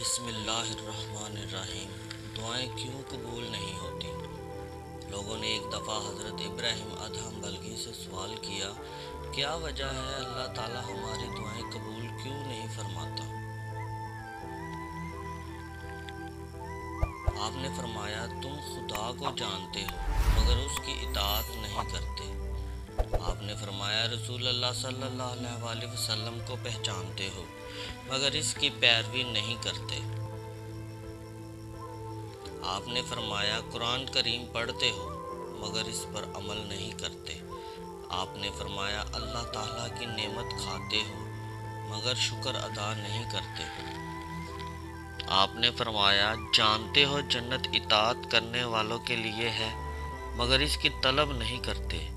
بسم اللہ الرحمن الرحیم۔ دعائیں کیوں قبول نہیں ہوتی؟ لوگوں نے ایک دفعہ حضرت ابراہیم ادہم بلخی سے سوال کیا، کیا وجہ ہے اللہ تعالیٰ ہماری دعائیں قبول کیوں نہیں فرماتا؟ آپ نے فرمایا، تم خدا کو جانتے ہو مگر اس کی اطاعت نہیں کرتے۔ آپ نے فرمایا، رسول اللہ صلی اللہ علیہ وسلم کو پہچانتے ہو مگر اس کی پیروی نہیں کرتے۔ آپ نے فرمایا، قرآن کریم پڑھتے ہو مگر اس پر عمل نہیں کرتے۔ آپ نے فرمایا، اللہ تعالیٰ کی نعمت کھاتے ہو مگر شکر ادا نہیں کرتے۔ آپ نے فرمایا، جانتے ہو جنت اطاعت کرنے والوں کے لیے ہے مگر اس کی طلب نہیں کرتے۔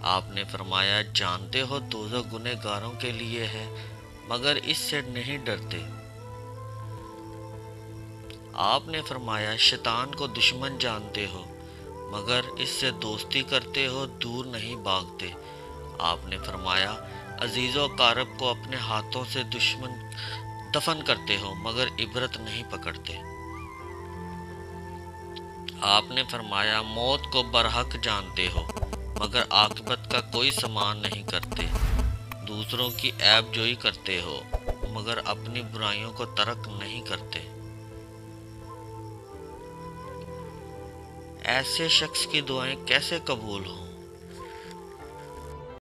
آپ نے فرمایا، جانتے ہو دوزخ گنہگاروں کے لیے ہے مگر اس سے نہیں ڈرتے۔ آپ نے فرمایا، شیطان کو دشمن جانتے ہو مگر اس سے دوستی کرتے ہو، دور نہیں بھاگتے۔ آپ نے فرمایا، عزیز و اقارب کو اپنے ہاتھوں سے دشمن دفن کرتے ہو مگر عبرت نہیں پکڑتے۔ آپ نے فرمایا، موت کو برحق جانتے ہو مگر عاقبت کا کوئی سامان نہیں کرتے۔ دوسروں کی عیب جوئی کرتے ہو مگر اپنی برائیوں کو ترک نہیں کرتے۔ ایسے شخص کی دعائیں کیسے قبول ہوں؟